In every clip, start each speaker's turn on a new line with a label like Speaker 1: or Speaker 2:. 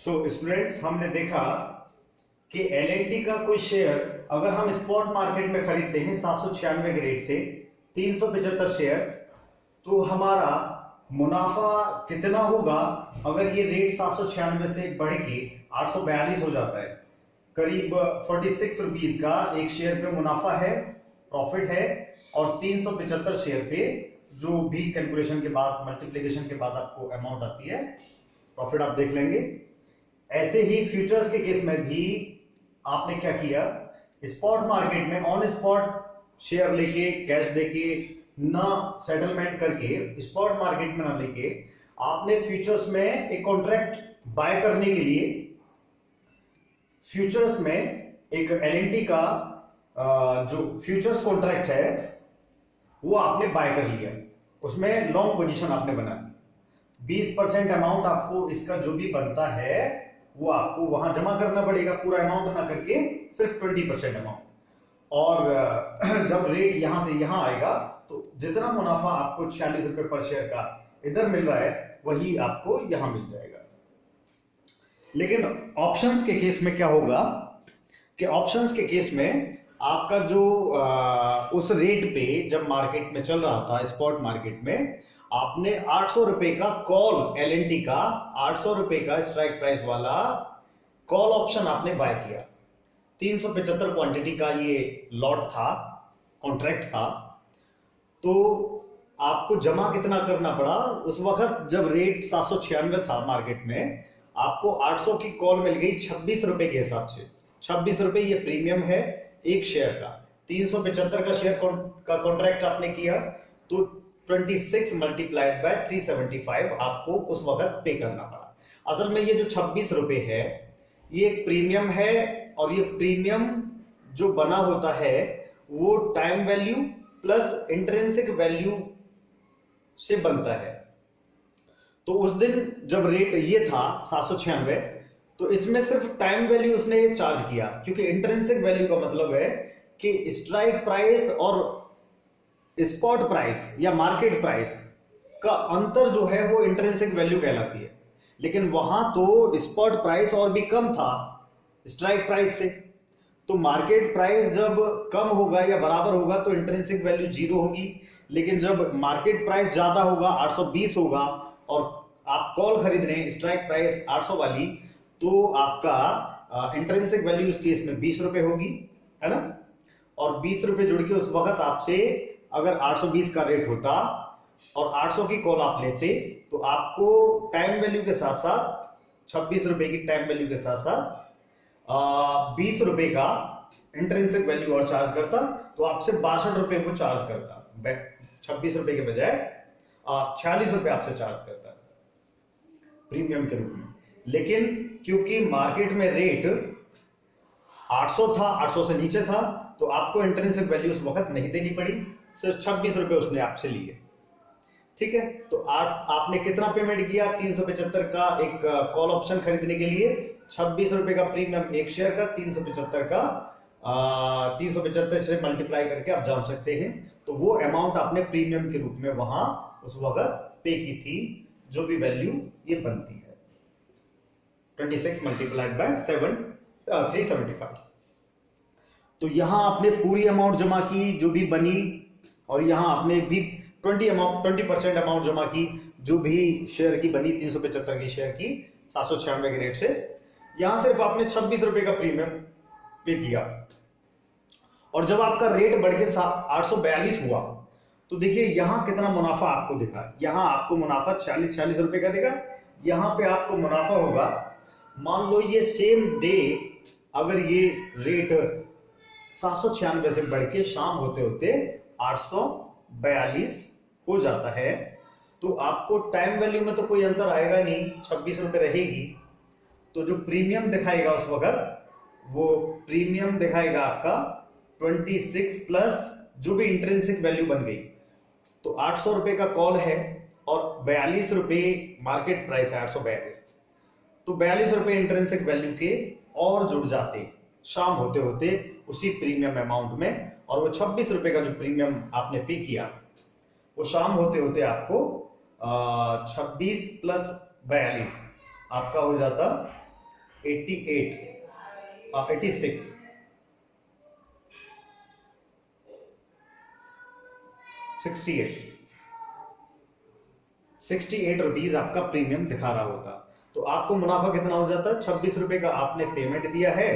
Speaker 1: So students, हमने देखा कि एल का कोई शेयर अगर हम स्पॉट मार्केट में खरीदते हैं 796 के रेट से 375 शेयर, तो हमारा मुनाफा कितना होगा अगर ये रेट 796 से बढ़ के 842 हो जाता है। करीब 46 रुपीज का एक शेयर पे मुनाफा है, प्रॉफिट है, और 375 शेयर पे जो भी कैलकुलेशन के बाद, मल्टीप्लिकेशन के बाद आपको अमाउंट आती है, प्रॉफिट आप देख लेंगे। ऐसे ही फ्यूचर्स के केस में भी आपने क्या किया, स्पॉट मार्केट में ऑन स्पॉट शेयर लेके, कैश देके, ना सेटलमेंट करके, स्पॉट मार्केट में ना लेके, आपने फ्यूचर्स में एक कॉन्ट्रैक्ट बाय करने के लिए फ्यूचर्स में एक एल का जो फ्यूचर्स कॉन्ट्रैक्ट है वो आपने बाय कर लिया। उसमें लॉन्ग पोजीशन आपने बना, 20% अमाउंट आपको इसका जो भी बनता है वो आपको वहां जमा करना पड़ेगा, पूरा अमाउंट ना करके सिर्फ 20% अमाउंट। और जब रेट यहां से यहां आएगा तो जितना मुनाफा आपको 46 रुपए पर शेयर का इधर मिल रहा है वही आपको यहां मिल जाएगा। लेकिन ऑप्शंस के केस में क्या होगा कि ऑप्शंस के केस में आपका जो उस रेट पे जब मार्केट में चल रहा था, स्पॉट मार्केट में, आपने 800 रुपए का कॉल, एल का 800 रुपए का स्ट्राइक प्राइस वाला कॉल ऑप्शन आपने बाय किया। 375 क्वांटिटी का ये लॉट था, कॉन्ट्रैक्ट था। तो आपको जमा कितना करना पड़ा उस वक्त जब रेट 796 था मार्केट में, आपको 800 की कॉल मिल गई 26 रुपए के हिसाब से। 26 रुपए ये प्रीमियम है एक शेयर का। 375 का शेयर का कॉन्ट्रैक्ट आपने किया तो 26 मल्टीप्लाइड बाय 375 आपको उस वक्त पे करना पड़ा। असल में ये जो 26 रुपए है ये एक प्रीमियम है, और ये प्रीमियम जो बना होता है वो time value plus intrinsic value से बनता है। तो उस दिन जब रेट ये था 796, तो इसमें सिर्फ टाइम वैल्यू उसने ये चार्ज किया, क्योंकि इंट्रिंसिक वैल्यू का मतलब है कि स्ट्राइक प्राइस और स्पॉट प्राइस या मार्केट प्राइस का अंतर जो है वो इंट्रिंसिक वैल्यू कहलाती है। लेकिन वहां तो स्पॉट प्राइस और भी कम था स्ट्राइक प्राइस से, तो मार्केट प्राइस जब कम होगा या बराबर होगा तो इंट्रिंसिक वैल्यू 0 होगी। लेकिन जब मार्केट प्राइस ज्यादा होगा, 820 होगा, और आप कॉल खरीद रहे हैं स्ट्राइक प्राइस 800 वाली, तो आपका इंट्रिंसिक वैल्यू इस केस में 20 रुपए होगी, है ना। और 20 रुपए जुड़ के उस वक्त आपसे अगर 820 का रेट होता और 800 की कॉल आप लेते तो आपको टाइम वैल्यू के साथ साथ 26 रुपए की टाइम वैल्यू के साथ साथ 20 रुपए का इंट्रिंसिक वैल्यू और चार्ज करता, तो आपसे 62 रुपए को चार्ज करता। 26 रुपए के बजाय 46 रुपए आपसे चार्ज करता प्रीमियम के रूप में। लेकिन क्योंकि मार्केट में रेट 800 था, 800 से नीचे था, तो आपको इंट्रिंसिक वैल्यू उस वक्त नहीं देनी पड़ी, सिर्फ 26 रुपए उसने आपसे लिए। ठीक है, तो आपने कितना पेमेंट किया? 375 का एक कॉल ऑप्शन खरीदने के लिए 26 रुपए का प्रीमियम एक शेयर का, 375 का 375 से मल्टीप्लाई करके आप जान सकते हैं। तो वो अमाउंट आपने प्रीमियम के रूप में वहां उस वक्त पे की थी, जो भी वैल्यू ये बनती है 26 मल्टीप्लाइड बाय 375। तो यहां आपने पूरी अमाउंट जमा की जो भी बनी, और यहां आपने भी 20% अमाउंट जमा की जो भी शेयर की बनी, 375 की शेयर की 796 के रेट से। यहां सिर्फ आपने 26 रुपए का प्रीमियम पे किया, और जब आपका रेट बढ़ के 842 हुआ तो देखिए यहां कितना मुनाफा आपको दिखा। यहां आपको मुनाफा 46 रुपए का दिखा। यहां पे आपको मुनाफा होगा, मान लो ये सेम डे अगर ये रेट 796 से बढ़ के शाम होते होते 842 हो जाता है, तो आपको टाइम वैल्यू में तो कोई अंतर आएगा नहीं, 26 रुपए रहेगी। तो जो प्रीमियम दिखाएगा उस वक्त, वो प्रीमियम दिखाएगा आपका 26 प्लस जो भी इंट्रिंसिक वैल्यू बन गई। तो 800 रुपए का कॉल है और 42 रुपए मार्केट प्राइस है, 842, तो 42 रुपए इंट्रिंसिक वैल्यू के और जुड़ जाते शाम होते होते उसी प्रीमियम अमाउंट में। और वो 26 रुपए का जो प्रीमियम आपने पे किया वो शाम होते होते आपको 26 प्लस 42 आपका हो जाता 86 68 रुपीज आपका प्रीमियम दिखा रहा होता, तो आपको मुनाफा कितना हो जाता? 26 रुपए का आपने पेमेंट दिया है,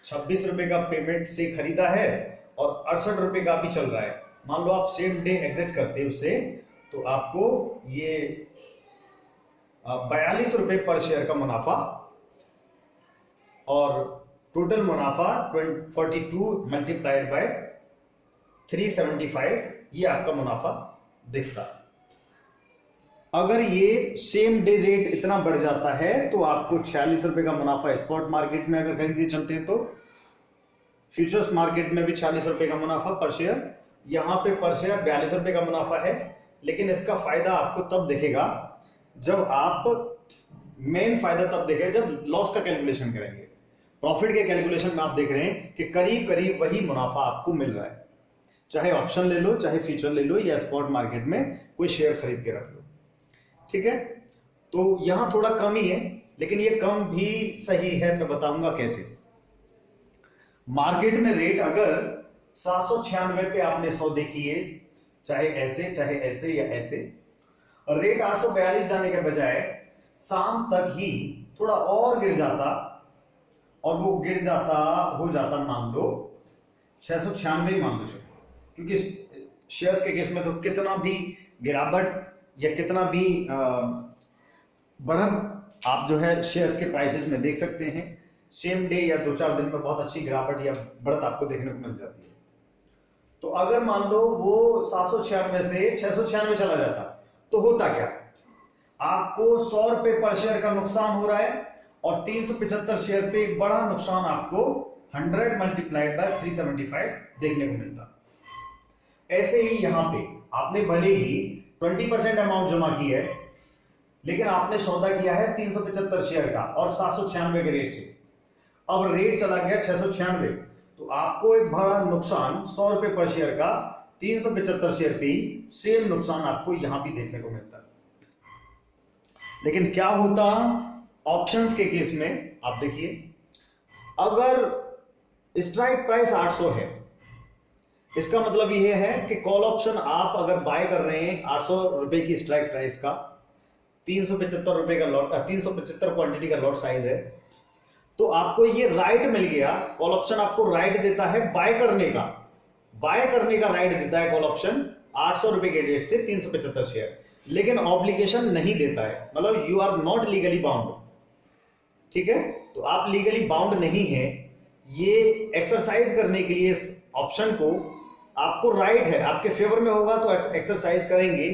Speaker 1: 26 रुपए का पेमेंट से खरीदा है और 68 रुपए का भी चल रहा है। मान लो आप सेम डे एग्जिट करते हो उससे, तो आपको ये 42 रुपए पर शेयर का मुनाफा और टोटल मुनाफा 42 मल्टीप्लाइड बाय 375, ये आपका मुनाफा दिखता। अगर ये सेम डे रेट इतना बढ़ जाता है तो आपको 46 रुपए का मुनाफा स्पॉट मार्केट में अगर खरीदे चलते हैं, तो फ्यूचर्स मार्केट में भी 46 रुपए का मुनाफा पर शेयर, यहां पे पर शेयर 42 रुपए का मुनाफा है। लेकिन इसका फायदा आपको तब दिखेगा जब आप, मेन फायदा तब दिखेगा जब लॉस का कैलकुलेशन करेंगे। प्रॉफिट के कैलकुलेशन में आप देख रहे हैं कि करीब करीब वही मुनाफा आपको मिल रहा है, चाहे ऑप्शन ले लो, चाहे फ्यूचर ले लो, या स्पॉट मार्केट में कोई शेयर खरीद के रख लो। ठीक है, तो यहां थोड़ा कम ही है, लेकिन ये कम भी सही है, मैं बताऊंगा कैसे। मार्केट में रेट अगर 796 पे आपने सौदे किए, चाहे ऐसे या ऐसे, और रेट 842 जाने के बजाय शाम तक ही थोड़ा और गिर जाता, और वो गिर जाता हो जाता मान लो 696 मान लो, क्योंकि शेयर्स के केस में तो कितना भी गिरावट या कितना भी बढ़त आप जो है शेयर्स के प्राइसेस में देख सकते हैं, सेम डे या 2-4 दिन में बहुत अच्छी गिरावट या बढ़त आपको देखने को मिल जाती है। तो अगर मान लो वो 796 से 696 चला जाता, तो होता क्या? आपको 100 रुपए पर शेयर का नुकसान हो रहा है और 375 शेयर पे एक बड़ा नुकसान आपको 100 मल्टीप्लाइड बाय 375 देखने को मिलता। ऐसे ही यहां पे आपने भले ही 20% अमाउंट जमा की है, लेकिन आपने सौदा किया है 375 शेयर का और 796 के रेट से। अब रेट चला गया 696, तो आपको एक बड़ा नुकसान 100 रुपए पर शेयर का 375 शेयर पे सेम नुकसान आपको यहां भी देखने को मिलता है। लेकिन क्या होता ऑप्शंस के केस में? आप देखिए, अगर स्ट्राइक प्राइस 800 है, इसका मतलब यह है कि कॉल ऑप्शन आप अगर बाय कर रहे हैं 800 रुपए की स्ट्राइक प्राइस का, 375 रुपए का लॉट, 375 क्वांटिटी का लॉट साइज है, तो आपको ये राइट मिल गया। कॉल ऑप्शन आपको राइट देता है बाय करने का, राइट देता है कॉल ऑप्शन 800 रुपए के रेट से 375 शेयर, लेकिन ऑब्लिगेशन नहीं देता है, मतलब you are not legally bound. ठीक है, तो आप लीगली बाउंड नहीं है। ये एक्सरसाइज करने के लिए इस ऑप्शन को आपको राइट है, आपके फेवर में होगा तो एक्सरसाइज करेंगे।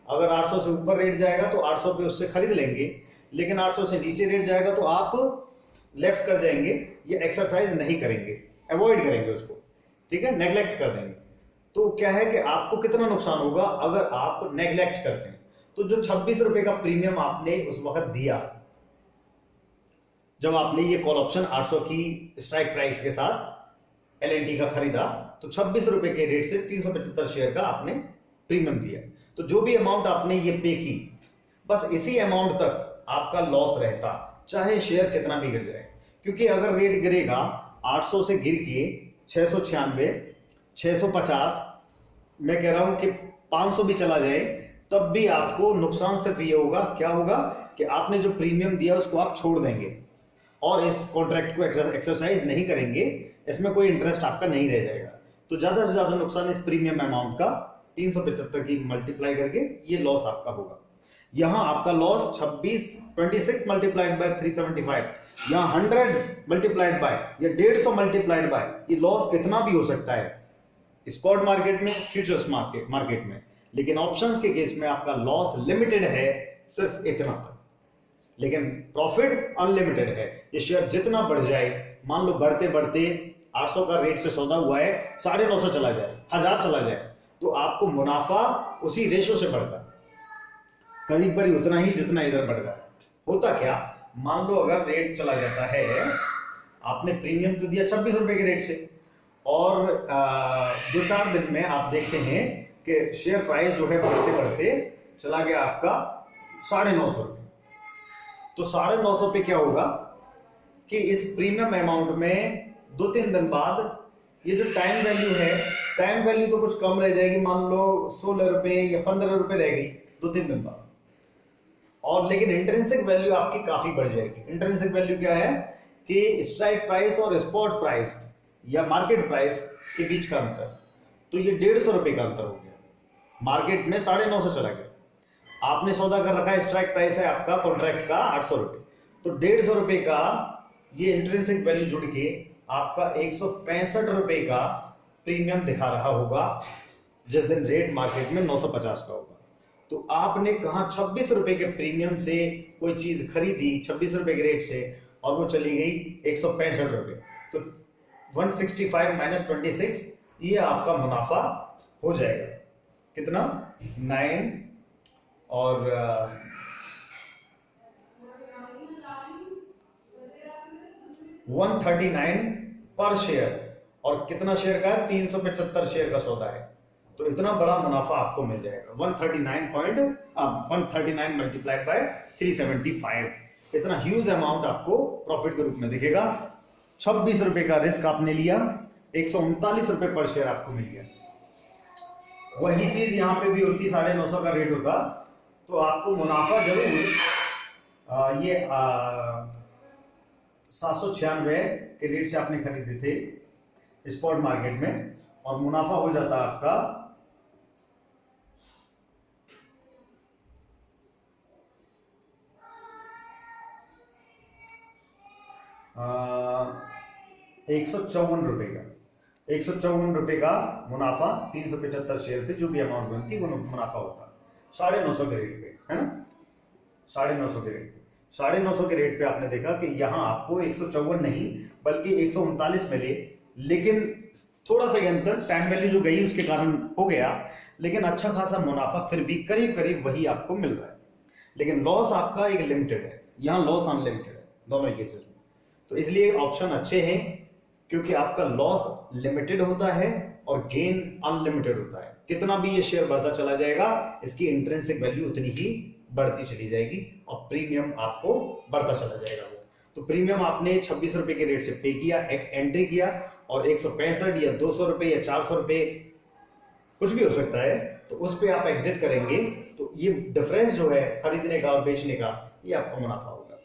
Speaker 1: अगर 800 से ऊपर रेट जाएगा तो 800 पे उससे खरीद लेंगे, लेकिन 800 से नीचे रेट जाएगा तो आप लेफ्ट कर जाएंगे, ये एक्सरसाइज नहीं करेंगे, अवॉइड करेंगे उसको। ठीक है, नेग्लेक्ट कर देंगे। तो क्या है कि आपको कितना नुकसान होगा अगर आप नेग्लेक्ट करते हैं? तो जो 26 रुपए का प्रीमियम आपने उस वक्त दिया जब आपने ये कॉल ऑप्शन 800 की स्ट्राइक प्राइस के साथ एलएनटी का खरीदा, तो 26 रुपए के रेट से 375 शेयर का आपने प्रीमियम दिया। तो जो भी अमाउंट आपने ये पे की, बस इसी अमाउंट तक आपका लॉस रहता, चाहे शेयर कितना भी गिर जाए। क्योंकि अगर रेट गिरेगा 800 से गिर के 696, 650, मैं कह रहा हूं कि 500 भी चला जाए, तब भी आपको नुकसान सिर्फ ये होगा, क्या होगा कि आपने जो प्रीमियम दिया उसको आप छोड़ देंगे और इस कॉन्ट्रैक्ट को एक्सरसाइज नहीं करेंगे, इसमें कोई इंटरेस्ट आपका नहीं रह जाएगा। तो ज्यादा से ज्यादा नुकसान इस प्रीमियम अमाउंट का 375 की मल्टीप्लाई करके ये लॉस आपका होगा। यहां आपका लॉस 26 मल्टीप्लाइड बाय 375, यहां 100 मल्टीप्लाइड बाय या 150 मल्टीप्लाइड बाय, ये लॉस कितना भी हो सकता है स्पॉट मार्केट में, फ्यूचर्स मार्केट में। लेकिन ऑप्शंस के केस में आपका लॉस लिमिटेड है, सिर्फ इतना तक, लेकिन प्रॉफिट अनलिमिटेड है। ये शेयर जितना बढ़ जाए, मान लो बढ़ते बढ़ते 800 का रेट से सौदा हुआ है, 950 चला जाए, 1000 चला जाए, तो आपको मुनाफा उसी रेशो से बढ़ता है, करीब करीब उतना ही जितना इधर बढ़ रहा है। होता क्या, मान लो अगर रेट चला जाता है, आपने प्रीमियम तो दिया 26 रुपए के रेट से, और 2-4 दिन में आप देखते हैं कि शेयर प्राइस जो है बढ़ते बढ़ते चला गया आपका 950 रुपए। तो 950 पे क्या होगा, कि इस प्रीमियम अमाउंट में 2-3 दिन बाद ये जो टाइम वैल्यू है, टाइम वैल्यू तो कुछ कम रह जाएगी, मान लो 16 रुपए या 15 रुपए रह गई 2-3 दिन बाद, और लेकिन इंट्रिंसिक वैल्यू आपकी काफी बढ़ जाएगी। इंट्रिंसिक वैल्यू क्या है कि स्ट्राइक प्राइस और स्पॉट प्राइस या मार्केट प्राइस के बीच का अंतर, तो ये 150 रुपए का अंतर हो गया। मार्केट में 950 चला गया, आपने सौदा कर रखा है, स्ट्राइक प्राइस है आपका कॉन्ट्रैक्ट का 800 रुपए, तो 150 रुपए का ये इंट्रिंसिक वैल्यू जुड़ के आपका 165 रुपए का प्रीमियम दिखा रहा होगा, जिस दिन रेट मार्केट में 950 का होगा। तो आपने कहा 26 रुपए के प्रीमियम से कोई चीज खरीदी 26 रुपए के रेट से, और वो चली गई 165 रुपए, तो 165 माइनस 26 ये आपका मुनाफा हो जाएगा। कितना? 9 और 139 पर शेयर, और कितना शेयर का है? 375 शेयर का सौदा है, तो इतना बड़ा मुनाफा आपको मिल जाएगा। 139 मल्टीप्लाइड बाय 375, इतना ह्यूज अमाउंट आपको प्रॉफिट के रूप में दिखेगा। 26 रुपए का रिस्क आपने लिया, 139 रुपए पर शेयर आपको मिल गया। वही चीज यहां पे भी होती, 950 का रेट होता तो आपको मुनाफा जरूर 796 के रेट से आपने खरीदे थे स्पॉट मार्केट में, और मुनाफा हो जाता आपका 154 रुपए का। 154 रुपए का मुनाफा 375 शेयर पे जो भी अमाउंट बनती वो मुनाफा होता 950 के रेट पे, है ना? 950 के रेट पे, 950 के रेट पे आपने देखा कि यहाँ आपको 154 नहीं बल्कि 139 मिले, लेकिन थोड़ा सा अंतर टाइम वैल्यू जो गई उसके कारण हो गया, लेकिन अच्छा खासा मुनाफा फिर भी करीब करीब वही आपको मिल रहा है। लेकिन लॉस आपका एक लिमिटेड है, यहाँ लॉस अनलिमिटेड है दोनों केसेस में। तो इसलिए ऑप्शन अच्छे हैं क्योंकि आपका लॉस लिमिटेड होता है और गेन अनलिमिटेड होता है। कितना भी ये शेयर बढ़ता चला जाएगा, इसकी इंट्रिंसिक वैल्यू उतनी ही बढ़ती चली जाएगी और प्रीमियम आपको बढ़ता चला जाएगा। तो प्रीमियम आपने 26 रुपए के रेट से पे किया, एक एंट्री किया, और 165 या 200 रुपए या 400 रुपए कुछ भी हो सकता है, तो उस पे आप एग्जिट करेंगे, तो ये डिफरेंस जो है खरीदने का और बेचने का, ये आपका मुनाफा होगा।